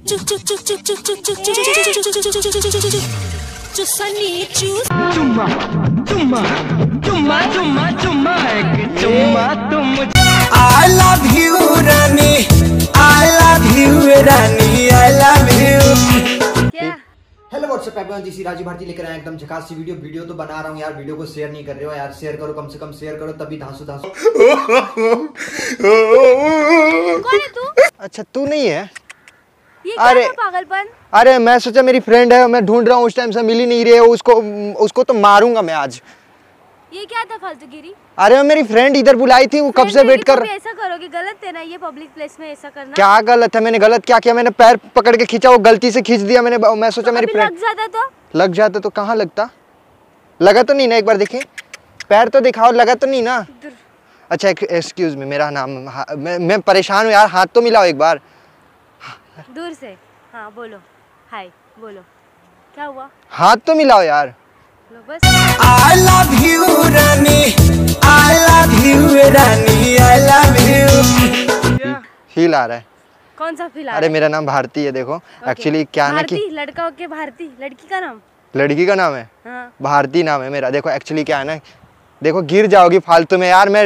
चुम्मा चुम्मा चुम्मा चुम्मा चुम्मा एक चुम्मा तुम। I love you Rani, I love you Rani, I love you। Hello WhatsApp everyone, this is Raju Bharti लेकर आए एकदम झकास सी वीडियो तो बना रहा हूँ यार। वीडियो को शेयर नहीं कर रहे हो यार, शेयर करो, कम से कम शेयर करो, तभी धांसू। कौन है तू? अच्छा तू नहीं है? ये अरे क्या पागलपन? अरे मैं सोचा मेरी फ्रेंड है, मैं ढूंढ रहा हूँ, उस टाइम से मिल ही नहीं रही है। उसको तो मारूंगा मैं आज। ये क्या था फालतूगिरी? अरे मेरी फ्रेंड इधर बुलाई थी, वो कब से वेट कर। ऐसा करोगे गलत है ना, ये पब्लिक प्लेस में ऐसा करना। क्या गलत है? मैंने गलत क्या किया? मैंने पैर पकड़ के खींचा, वो गलती से खींच दिया मैंने। मैं सोचा मेरी फ्रेंड लग जाता तो कहाँ लगता? लगा तो नहीं ना? एक बार देखें, पैर तो दिखाओ, लगा तो नहीं ना? अच्छा एक्सक्यूज मी, मेरा नाम मैं परेशान हूँ यार, हाथ तो मिलाओ एक बार दूर से। हाँ बोलो, हाय बोलो, क्या हुआ? हाथ तो मिलाओ यार। बस। I love you Rani, I love you Rani, I love you। Feel आ रहा है? कौन सा फील आ रहा है? अरे मेरा नाम भारती है। देखो एक्चुअली क्या है ना कि लड़का के भारती, लड़की का नाम? लड़की का नाम है हाँ। भारती नाम है मेरा। देखो एक्चुअली क्या है ना, देखो गिर जाओगी फालतू में यार। मैं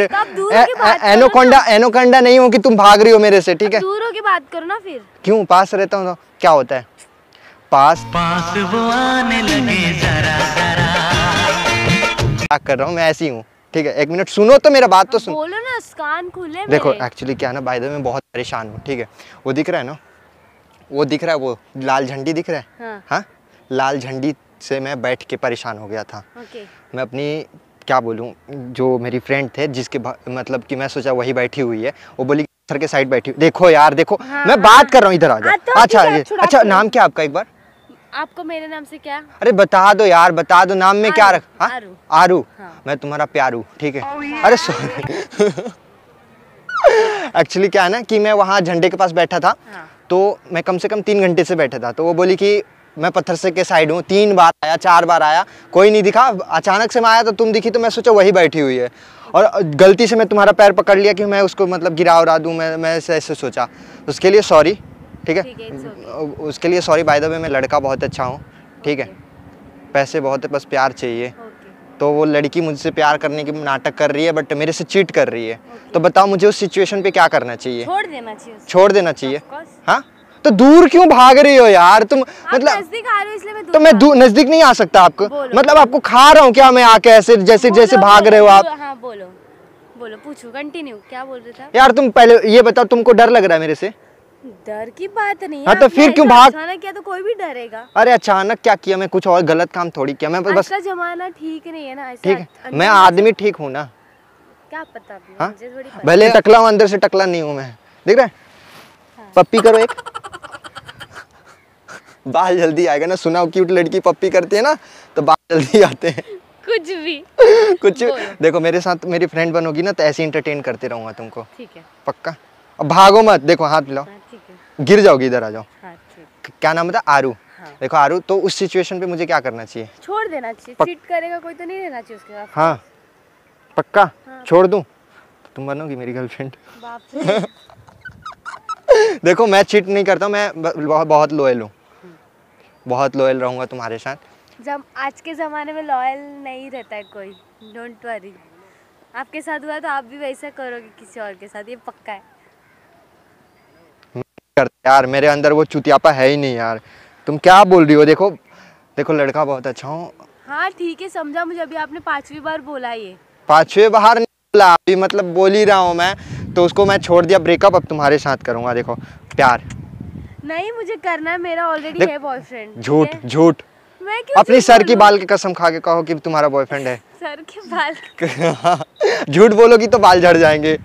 एनोकोंडा नहीं हूँ कि तुम भाग रही हो मेरे से, ठीक है? दूर होके बात करो ना फिर। क्यों? पास रहता हूँ तो क्या होता है? पास वो आने लगे जरा जरा। क्या कर रहा हूँ मैं? ऐसी हूँ, ठीक है? एक मिनट सुनो तो, मेरा बात तो सुनो। बोलो ना, कान खुले। देखो एक्चुअली क्या है ना, बाय द वे मैं बहुत परेशान हूँ, ठीक है? वो दिख रहा है ना, वो दिख रहा है, वो लाल झंडी दिख रहा है? हाँ, लाल झंडी से मैं बैठ के परेशान हो गया था। मैं अपनी क्या बोलूँ, जो मेरी फ्रेंड थे जिसके मतलब कि मैं सोचा वही बैठी हुई है, वो बोली सर के साइड बैठी। देखो यार देखो, मैं बात कर रहा हूँ, इधर आ जाओ। अच्छा नाम क्या आपका? एक बार आपको मेरे नाम से क्या? अरे बता दो यार, बता दो नाम में क्या रख। आरू। मैं तुम्हारा प्यारू, ठीक है? अरे सॉरी। एक्चुअली क्या है ना कि मैं वहाँ झंडे के पास बैठा था, तो मैं कम से कम 3 घंटे से बैठा था। तो वो बोली कि मैं पत्थर से के साइड हूँ। 3 बार आया, 4 बार आया, कोई नहीं दिखा। अचानक से मैं आया तो तुम दिखी, तो मैं सोचा वही बैठी हुई है, और गलती से मैं तुम्हारा पैर पकड़ लिया कि मैं उसको मतलब गिरा उड़ा दूँ। मैं ऐसे सोचा, उसके लिए सॉरी, ठीक है? उसके लिए सॉरी। बाय द वे मैं लड़का बहुत अच्छा हूँ, ठीक है? पैसे बहुत है, बस प्यार चाहिए। तो वो लड़की मुझसे प्यार करने की नाटक कर रही है, बट मेरे से चीट कर रही है। तो बताओ मुझे उस सिचुएशन पे क्या करना चाहिए? छोड़ देना चाहिए। हाँ, तो दूर क्यों भाग रही हो यार तुम? मतलब नजदीक आ रहे हो इसलिए मैं तो मैं नजदीक नहीं आ सकता आपको? मतलब आपको खा रहा हूँ क्या मैं आके ऐसे, जैसे भाग रहे हो आप? हाँ बोलो बोलो, पूछो, कंटिन्यू, क्या बोल रहे थे यार? तुम पहले ये बताओ, तुमको डर लग रहा है मेरे से? डर की बात नहीं है। हाँ, तो फिर क्यों भाग? अचानक किया तो कोई भी डरेगा। अरे अचानक क्या किया? मैं कुछ और गलत काम थोड़ी किया। मैं बस जमाना ठीक नहीं है ना, ठीक है? मैं आदमी ठीक हूँ ना? क्या पता? हाँ, भले टकला हूँ, अंदर से टकला नहीं हूँ मैं। देख रहे? पप्पी करो एक। बाल जल्दी आएगा ना। सुना क्यूट लड़की पप्पी करती है ना, तो बाल जल्दी आते हैं। कुछ देखो, मेरे साथ मेरी फ्रेंड बनोगी ना, तो ऐसे इंटरटेन करते रहूंगा तुमको, ठीक है? पक्का? अब भागो मत। देखो हाथ मिलाओ, गिर जाओगी। इधर आ जाओ। क्या नाम था? आरू। देखो आरू, तो उस सिचुएशन पे मुझे क्या करना चाहिए? छोड़ देना चाहिए। चीट करेगा कोई तो नहीं रहना चाहिए उसके साथ। हाँ पक्का? छोड़ दूं तो तुम बनोगी मेरी गर्लफ्रेंड? देखो मैं चीट नहीं करता, मैं बहुत लॉयल हूँ, बहुत लॉयल रहूंगा तुम्हारे साथ। जब आज के ज़माने में लॉयल नहीं रहता है कोई, डोंट वरी। आपके साथ हुआ तो आप भी वैसा करोगे किसी और के साथ, ये पक्का है। यार मेरे अंदर वो चुतियापा है ही नहीं यार। तुम क्या बोल रही हो? देखो देखो, लड़का बहुत अच्छा हूँ। हाँ ठीक है, समझा मुझे। अभी आपने 5वीं बार बोला ये। 5वीं बार नहीं बोला, अभी मतलब बोल ही रहा हूँ मैं। तो उसको मैं छोड़ दिया, ब्रेकअप अब तुम्हारे साथ करूँगा। देखो प्यार नहीं मुझे करना है, मेरा ऑलरेडी है बॉयफ्रेंड। झूठ झूठ। मैं क्यों अपनी सर की बाल की कसम खा के कहो कि तुम्हारा बॉयफ्रेंड है। सर के बाल? झूठ बोलोगी तो बाल झड़ जाएंगे।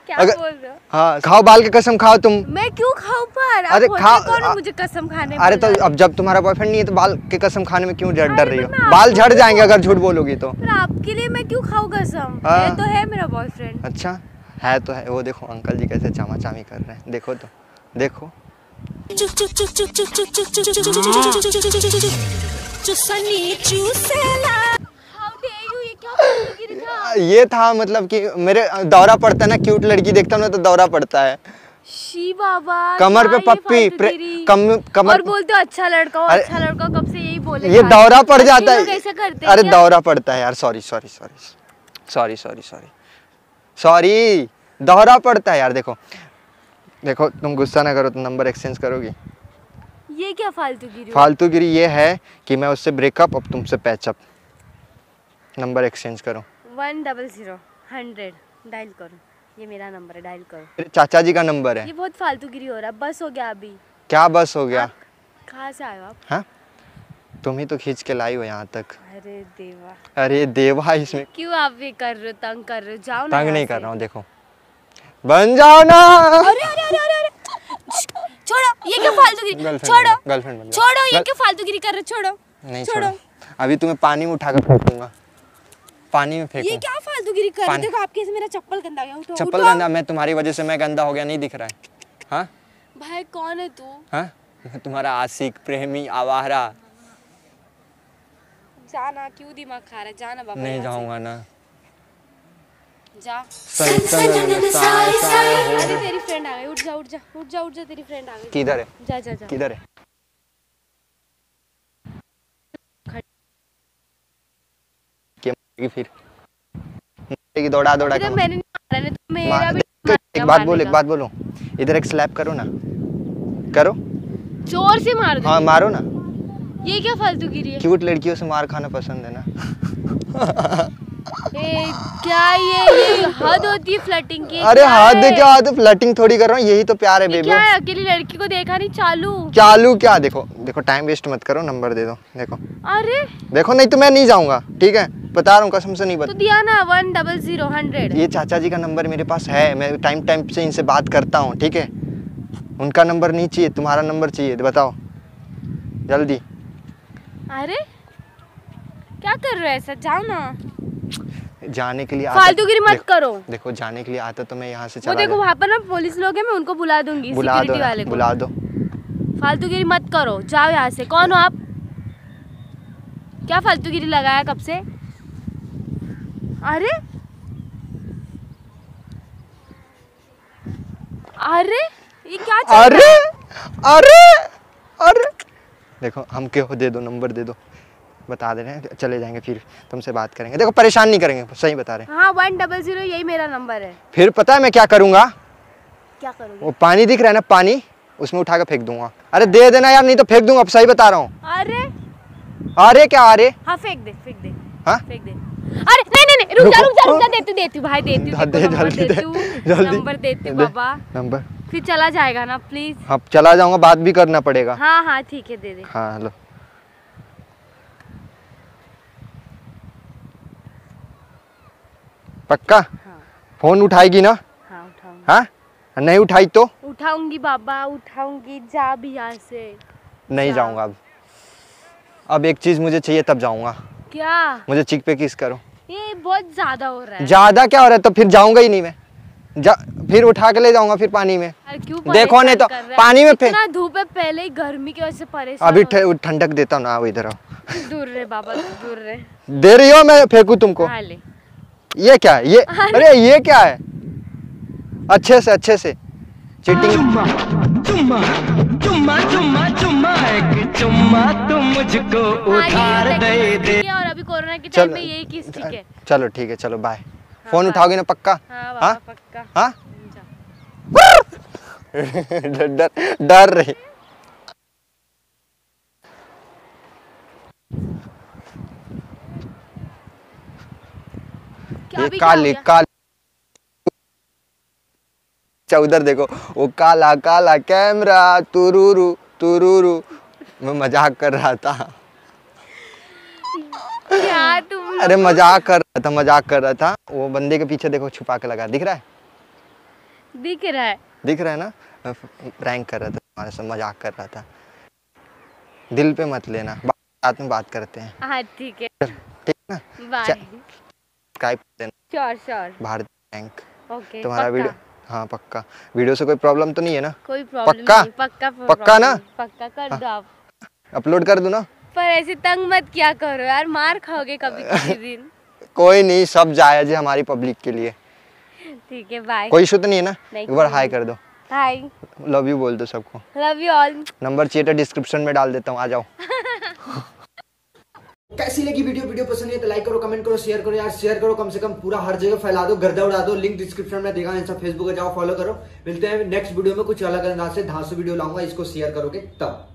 क्या बोल रहे हो? हाँ खाओ, बाल की कसम खाओ तुम। मैं क्यों खाऊं? पर अरे कौन है मुझे कसम खाने? अरे तो अब जब तुम्हारा बॉयफ्रेंड नहीं है तो बाल की कसम खाने में क्यों डर रही हो? बाल झड़ जाएंगे अगर झूठ बोलोगी तो। आपके लिए मैं क्यों खाऊं कसम? है तो है मेरा बॉयफ्रेंड। अच्छा है तो है। वो देखो अंकल जी कैसे चामा-चामी कर रहे हैं, देखो तो देखो। ये था मतलब कि मेरे दौरा पड़ता है ना, क्यूट लड़की देखता हूँ ना तो दौरा पड़ता है। शी बाबा, कमर पे क्या ये पप्पी, फालतूगिरी? कमर। और बोलते हो अच्छा लड़का हो, अच्छा लड़का हो, कब से यही बोले ये जा रहे दौरा हो? पड़ अच्छे जाता लोग है। ऐसे करते हैं अरे क्या? दौरा पड़ता है यार, sorry sorry sorry sorry sorry sorry sorry, दौरा पड़ता है यार। देखो देखो, तुम गुस्सा ना करो, तुम नंबर एक्सचेंज करोगी? ये क्या फालतूगिरी हुआ? फालतूगिरी ये है कि मैं उससे ब्रेकअप, अब तुमसे पैचअप। नंबर एक्सचेंज करो। 100 100 डायल करो, ये मेरा नंबर है, डायल करो। मेरे चाचा जी का नंबर है। ये बहुत फालतूगिरी हो रहा है, बस हो गया अभी। क्या बस हो गया? कहाँ से आए हो आप? हाँ, तुम ही तो खींच के लाई हो यहाँ तक। अरे देवा, अरे देवा, इसमें क्यों आप ये कर रहे हो, तंग कर रहे हो? जाओ ना तंग यहाँ नहीं से। कर रहा हूँ, देखो बन जाओ ना। अरे अरे अरे अरे अरे, छोड़ो, ये क्या फालतूगिरी, छोड़ो गर्लफ्रेंड छोड़ो, ये क्या फालतूगिरी कर रहे हो? छोड़ो नहीं छोड़ो। छोड़ो, अभी तुम्हें पानी में उठा कर फेंक दूंगा, पानी में ये फेंकूं। क्या फालतूगिरी कर रहे हो? पानी- देखो आपके से मेरा चप्पल गंदा गया, उठो चप्पल उठो। गंदा? मैं तुम्हारी वजह से मैं गंदा हो गया, नहीं दिख रहा है? हाँ भाई कौन है तू? हाँ, मैं तुम्हारा आशिक, प्रेमी, आवारा। जाना, क्यों दिमाग खा रहा है? जाना बाबा, नहीं यहाँ से। जाऊंगा ना। जा। किधर अरे तेरी फ्रेंड आ गई, उठ जा उठ जा उठ जा उठ जा, तेरी फ्रेंड आ गई। है? जा जा जा। किधर है? क्या मारेगी फिर? मारेगी दौड़ा दौड़ा अरे के। मैंने नहीं मारा, नहीं तो मेरा भी एक बात बोलो, एक बात बोलो, इधर एक स्लैप करो ना, करो। जोर से मार दे। हाँ मारो ना। ये क्या फालतूगिरी है? क्यूट लड़कियों से मार खाना पसंद है ना। क्या ये हद होती है फ्लर्टिंग की? अरे क्या हाथ है? दे, क्या हाथ फ्लर्टिंग थोड़ी कर रहा हूँ, यही तो प्यार है ये बेबी। क्या है? अकेली लड़की को देखा नहीं, चालू चालू क्या? देखो देखो, टाइम वेस्ट मत करो, नंबर दे दो। देखो अरे देखो, नहीं तो मैं नहीं जाऊंगा, ठीक है, बता रहा हूँ, कसम से नहीं तो बता। दिया ना 100 100। ये चाचा जी का नंबर मेरे पास है, मैं टाइम टाइम से इनसे बात करता हूँ, ठीक है। उनका नंबर नहीं चाहिए, तुम्हारा नंबर चाहिए, बताओ जल्दी। अरे क्या कर रहे हो ऐसा? जाओ ना, जाने के लिए फालतूगिरी मत करो। देखो जाने के लिए आता तो मैं यहाँ से वो चला देखो वहाँ पर ना पुलिस लोग हैं, मैं उनको बुला दूंगी, बुला दो, सिक्योरिटी वाले को। बुला दो। फालतूगिरी मत करो, जाओ यहाँ से। कौन हो आप? क्या फालतूगिरी लगाया कब से? अरे अरे ये क्या चल रहा अरे है? अरे अरे, देखो हम क्यों, दे दो नंबर, दे दो, बता दे रहे हैं, चले जाएंगे, फिर तुमसे बात करेंगे। देखो परेशान नहीं करेंगे, सही बता रहे हैं। हाँ 100 यही मेरा नंबर है। फिर पता है मैं क्या करूंगा? क्या करोगे? वो पानी दिख रहा है ना, पानी, उसमें उठा के फेंक दूंगा। अरे दे देना यार, नहीं तो फेंक दूंगा, अब सही बता रहा हूँ। अरे अरे क्या अरे? हाँ फेंक दे फेंक दे हाँ? फेंक दे। अरे नहीं नहीं नहीं, रुक जा रुक जा रुक जा, देती हूँ भाई, देती हूँ, दे, नंबर जल्दी देती दे, हूँ, जल्दी नंबर देती हूँ दे, बाबा। नंबर। फिर चला जाएगा ना प्लीज? अब चला जाऊंगा, बात भी करना पड़ेगा। हाँ हाँ ठीक है, दे दे। हाँ हेलो। पक्का? हाँ फोन उठाएगी ना? हाँ उठाऊंगी। हाँ, नहीं उठाई तो उठाऊंगी बाबा, उठाऊंगी। जा भी यहाँ से। नहीं जा। जाऊंगा अब एक चीज मुझे चाहिए, तब जाऊंगा। क्या? मुझे चिक पे किस करो। ये बहुत ज्यादा हो रहा है। ज्यादा क्या हो रहा है? तो फिर जाऊंगा ही नहीं मैं। फिर उठा के ले जाऊंगा, फिर पानी में। अरे क्यों देखो नहीं तो परेशान कर रहा है? पानी में इतना धूप है, पहले ही गर्मी की वजह से परेशान अभी हो ठंडक देता हूँ ना, आओ इधर आओ। रहा है। दूर रहे बाबा, तू दूर रहे। दे रही हो, मैं फेंकू तुमको? हाँ ले। ये क्या है? ये अरे ये क्या है? अच्छे से चीटिंग। चुम्मा चुम्मा चुम्मा चुम्मा चुम्मा, एक चुम्मा तुम मुझको उधार दे दे। और अभी कोरोना के टाइम में यही किस ठीक है। चलो ठीक है, चलो बाय। फोन उठाओगे ना पक्का? हाँ बाबा हाँ? पक्का। हाँ? जा। डर रही। क्या ये अभी क्या हो काली गया? काली, उधर देखो, वो काला काला कैमरा, तुरुरु तुरुरु। मैं मजाक कर रहा था। क्या तुम अरे मजाक कर रहा था। वो बंदे के पीछे देखो, छुपा के लगा, दिख रहा है? दिख रहा है? दिख रहा है ना? मैं प्रैंक कर रहा था तुम्हारे से, मजाक कर रहा था। दिल पे मत लेना, साथ में बात करते हैं, हाँ ठीक है, ठीक है ना? बाय। सब्सक्राइब कर देना श्योर भारतीय बैंक। ओके। तुम्हारा वीडियो, हाँ पक्का। वीडियो से कोई प्रॉब्लम तो नहीं है ना? कोई प्रॉब्लम पक्का? नहीं, पक्का पक्का ना? पक्का कर दो आप। अपलोड कर दूं ना? पर ऐसे तंग मत क्या करो यार, मार खाओगे कभी किसी दिन। कोई नहीं, सब जायज है हमारी पब्लिक के लिए। ठीक है बाय। कोई इशू तो नहीं है ना? नहीं, एक बार कोई हाय नहीं। कर दो। हाय। लव यू बोल दो सबको। Love you all. नंबर चाहिए तो डिस्क्रिप्शन में डाल देता हूँ, आ जाओ। कैसी लगी वीडियो पसंद है तो लाइक करो, कमेंट करो, शेयर करो यार, शेयर करो कम से कम पूरा हर जगह फैला दो, गर्दा उड़ा दो। लिंक डिस्क्रिप्शन में देखा, इंस्टा फेसबुक पे जाओ, फॉलो करो। मिलते हैं नेक्स्ट वीडियो में, कुछ अलग अंदाज से धांसू वीडियो लाऊंगा, इसको शेयर करोगे तब।